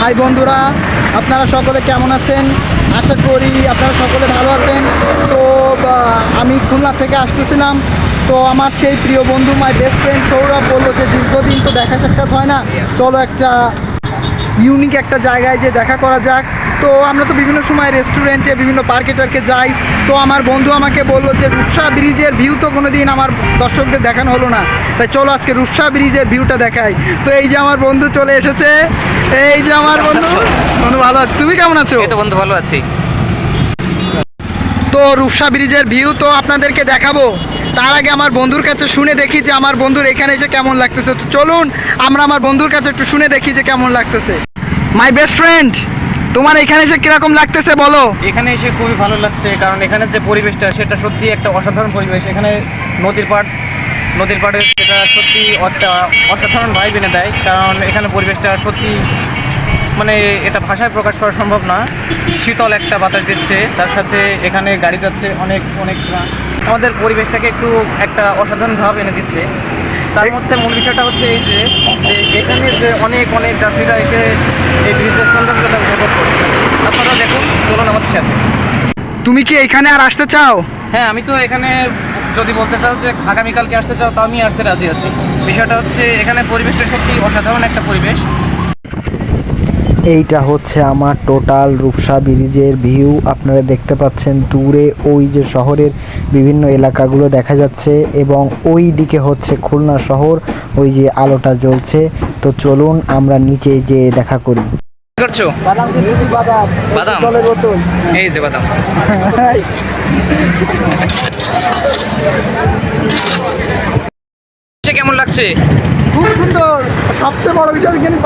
High বন্ধুরা, আপনারা সকলে কেমন আছেন? আশা করি আপনারা সকলে ভালো আছেন। তো আমি খুলনা থেকে আসতেছিলাম। তো আমার সেই প্রিয় বন্ধু মাই বেস্ট ফ্রেন্ড সৌরভ বললো যে দীর্ঘদিন তো দেখা সাক্ষাৎ হয় না, চলো একটা ইউনিক একটা জায়গায় যে দেখা করা যাক। তো আমরা তো বিভিন্ন সময় রেস্টুরেন্টে বিভিন্ন পার্কে টার্কে যাই। তো আমার বন্ধু আমাকে বললো যে রূপসা ব্রিজের ভিউ তো কোনো দিন আমার দর্শকদের দেখানো হলো না, তাই চলো আজকে রূপসা ব্রিজের ভিউটা দেখাই। তো এই যে আমার বন্ধু চলে এসেছে, এই যে আমার বন্ধু। বন্ধু ভালো আছি, তুমি কেমন আছো? এই তো বন্ধু ভালো আছি। তো রূপসা ব্রিজের ভিউ তো আপনাদেরকে দেখাবো, তার আগে আমার বন্ধুর কাছে শুনে দেখি যে আমার বন্ধুর এখানে এসে কেমন লাগতেছে। তো চলুন আমরা আমার বন্ধুর কাছে একটু শুনে দেখি যে কেমন লাগতেছে। মাই বেস্ট ফ্রেন্ড, তোমার এখানে এসে কিরকম লাগতেছে বলো? এখানে এসে খুবই ভালো লাগছে, কারণ এখানে যে পরিবেশটা সেটা সত্যি একটা অসাধারণ পরিবেশ। এখানে নদীর পাড়ে সেটা সত্যি একটা অসাধারণ ভাইব এনে দেয়, কারণ এখানে পরিবেশটা সত্যি মানে এটা ভাষায় প্রকাশ করা সম্ভব না। শীতল একটা বাতাস দিচ্ছে, তার সাথে এখানে গাড়ি যাচ্ছে অনেক আমাদের পরিবেশটাকে একটু একটা অসাধারণ ভাব এনে দিচ্ছে। তার মধ্যে মূল বিষয়টা হচ্ছে এই যে এখানে যে অনেক যাত্রীরা এসে এই ব্রিজের সৌন্দর্যটা উপভোগ করছে। আপনারা দেখুন, চলুন আমাদের সাথে। তুমি কি এখানে আর আসতে চাও? হ্যাঁ, আমি তো এখানে যদি বলতে চাও যে আগামীকালকে আসতে চাও, তো আমি আসতে রাজি আছি। বিষয়টা হচ্ছে এখানে পরিবেশটা সত্যি অসাধারণ একটা পরিবেশ। এইটা হচ্ছে আমার টোটাল রূপসা ব্রিজের ভিউ। আপনারা দেখতে পাচ্ছেন দূরে ওই যে শহরের বিভিন্ন এলাকাগুলো দেখা যাচ্ছে, এবং ওই দিকে হচ্ছে খুলনা শহর, ওই যে আলোটা জ্বলছে। তো চলুন আমরা নিচে যে দেখা করি। কি করছো? বাদাম কিনতেছি, বাদাম। বাদাম? জলের বোতল। এই যে বাদাম। কেমন লাগছে? খুব সুন্দর। সবচেয়ে বড় বিষয় এখানে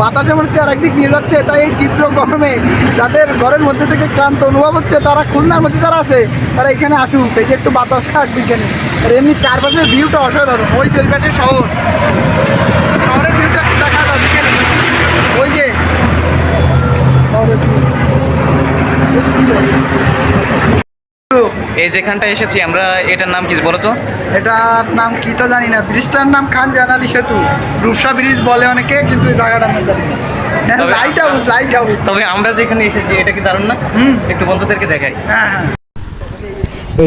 বাতাসে মনে হচ্ছে আর একদিক নিয়ে যাচ্ছে। তাই এই তীব্র গরমে যাদের ঘরের মধ্যে থেকে ক্লান্ত অনুভব হচ্ছে, তারা খুলনার মধ্যে যারা আছে তারা এখানে আসুক, এই যে একটু বাতাস খাক বিকেলে। আর এমনি চারপাশের ভিউটা অসাধারণ। ওই জলপাটের শহরের ভিউটা দেখা যায় বিকেলে। ওই যে এই যেখানটা এসেছি আমরা, এটার নাম কি বলো তো? এটার নাম কি তা জানি না। ব্রিজটার নাম খান জানালি সেতু, রূপসা ব্রিজ বলে অনেকে, কিন্তু এই জায়গাটার নাম জানি না। Light house. তবে আমরা যেখানে এসেছি এটা কি দারুণ না? একটু বন্ধুদেরকে দেখাই। হ্যাঁ।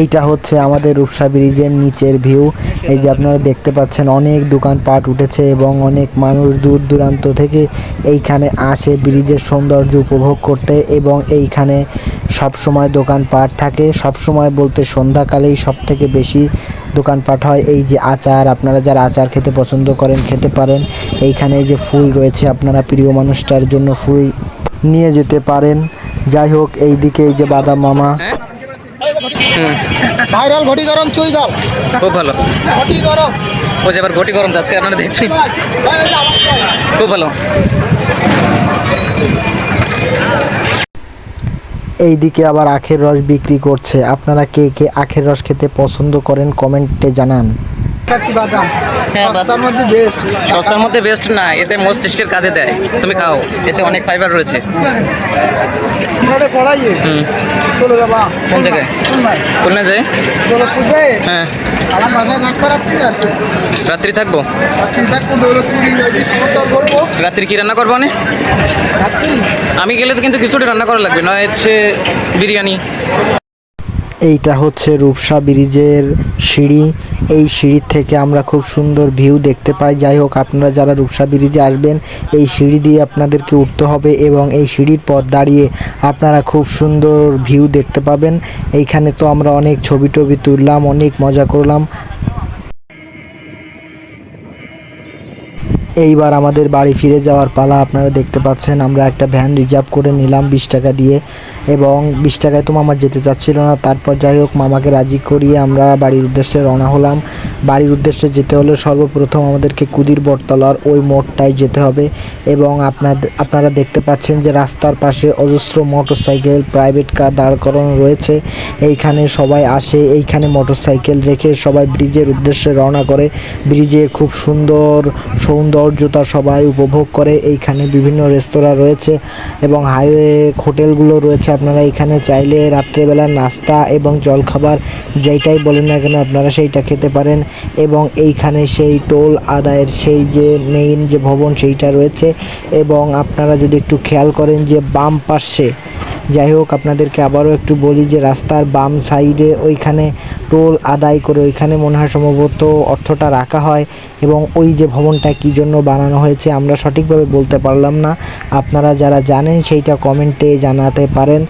এইটা হচ্ছে আমাদের রূপসা ব্রিজের নিচের ভিউ। এই যে আপনারা দেখতে পাচ্ছেন অনেক দোকানপাট উঠেছে, এবং অনেক মানুষ দূর দূরান্ত থেকে এইখানে আসে ব্রিজের সৌন্দর্য উপভোগ করতে। এবং এইখানে সব সময় দোকানপাট থাকে, সব সময় বলতে সন্ধ্যাকালেই সব থেকে বেশি দোকানপাট হয়। এই যে আচার, আপনারা যারা আচার খেতে পছন্দ করেন খেতে পারেন। এইখানে যে ফুল রয়েছে, আপনারা প্রিয় মানুষটার জন্য ফুল নিয়ে যেতে পারেন। যাই হোক, এই দিকে এই যে বাদাম মামা। ভাইরাল ঘটি গরম চুই জাল, খুব ভালো। ঘটি গরম। ও যে আবার ঘটি গরম যাচ্ছে, আপনারা দেখছেন, খুব ভালো। এই দিকে আবার আখের রস বিক্রি করছে। আপনারা কে কে আখের রস খেতে পছন্দ করেন কমেন্টে জানান। খাচ্ছি বাদাম। হ্যাঁ, সস্তার মধ্যে বেশ। সস্তার মধ্যে বেস্ট না, এতে মস্তিষ্কের কাজে দেয়। তুমি খাও, এতে অনেক ফাইবার রয়েছে। ঘরে পড়াইয়ে চলে যাবা কোন জায়গায়? খুলনা যায়? দৌলতপুরে। হ্যাঁ, আমার মাথায় রাখতে রাখছি আর কি। রাত্রি থাকবো। রাত্রি থাকবো দৌলতপুরি, খবরটা করবো। রাত্রি কি রান্না করবো? মানে রাত্রি আমি গেলে তো কিন্তু কিছুটা রান্না করা লাগবে, নয় হচ্ছে বিরিয়ানি। এইটা হচ্ছে রূপসা ব্রিজের সিঁড়ি। এই সিঁড়ির থেকে আমরা খুব সুন্দর ভিউ দেখতে পাই। যাই হোক, আপনারা যারা রূপসা ব্রিজে আসবেন, এই সিঁড়ি দিয়ে আপনাদেরকে উঠতে হবে, এবং এই সিঁড়ির পথ দাঁড়িয়ে আপনারা খুব সুন্দর ভিউ দেখতে পাবেন। এইখানে তো আমরা অনেক ছবি টবি তুললাম, অনেক মজা করলাম। এইবার আমাদের বাড়ি ফিরে যাওয়ার পালা। আপনারা দেখতে পাচ্ছেন আমরা একটা ভ্যান রিজার্ভ করে নিলাম 20 টাকা দিয়ে, এবং 20 টাকায় তো মামা যেতে চাচ্ছিল না। তারপর যাই হোক মামাকে রাজি করিয়ে আমরা বাড়ির উদ্দেশ্যে রওনা হলাম। বাড়ির উদ্দেশ্যে যেতে হলে সর্বপ্রথম আমাদেরকে কুদির বটতলার ওই মোড়টায় যেতে হবে, এবং আপনারা দেখতে পাচ্ছেন যে রাস্তার পাশে অজস্র মোটরসাইকেল, প্রাইভেট কার দাঁড় করানো রয়েছে। এইখানে সবাই আসে, এইখানে মোটরসাইকেল রেখে সবাই ব্রিজের উদ্দেশ্যে রওনা করে। ব্রিজের খুব সুন্দর সৌন্দর্য সৌন্দর্যতা সবাই উপভোগ করে। এইখানে বিভিন্ন রেস্তোরাঁ রয়েছে এবং হাইওয়ে হোটেলগুলো রয়েছে। আপনারা এখানে চাইলে রাত্রেবেলা নাস্তা এবং জলখাবার যেটাই বলেন না কেন আপনারা সেইটা খেতে পারেন। এবং এইখানে সেই টোল আদায়ের সেই যে মেইন যে ভবন সেইটা রয়েছে। এবং আপনারা যদি একটু খেয়াল করেন যে বাম পাশে, যাই হোক আপনাদেরকে আবারও একটু বলি যে রাস্তার বাম সাইডে ওইখানে টোল আদায় করে ওইখানে মনে হয় সম্ভবত অর্থটা রাখা হয়। এবং ওই যে ভবনটা কী জন্য বানানো হয়েছে আমরা সঠিকভাবে বলতে পারলাম না, আপনারা যারা জানেন সেইটা কমেন্টে জানাতে পারেন।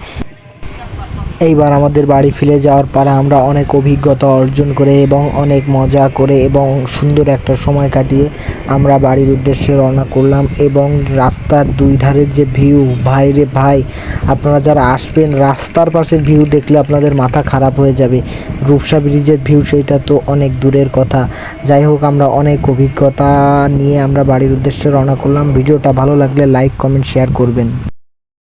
এইবার আমাদের বাড়ি ফিরে যাওয়ার পরে আমরা অনেক অভিজ্ঞতা অর্জন করে এবং অনেক মজা করে এবং সুন্দর একটা সময় কাটিয়ে আমরা বাড়ির উদ্দেশ্যে রওনা করলাম। এবং রাস্তার দুই ধারের যে ভিউ, ভাই রে ভাই, আপনারা যারা আসবেন রাস্তার পাশের ভিউ দেখলে আপনাদের মাথা খারাপ হয়ে যাবে। রূপসা ব্রিজের ভিউ সেইটা তো অনেক দূরের কথা। যাই হোক আমরা অনেক অভিজ্ঞতা নিয়ে আমরা বাড়ির উদ্দেশ্যে রওনা করলাম। ভিডিওটা ভালো লাগলে লাইক কমেন্ট শেয়ার করবেন।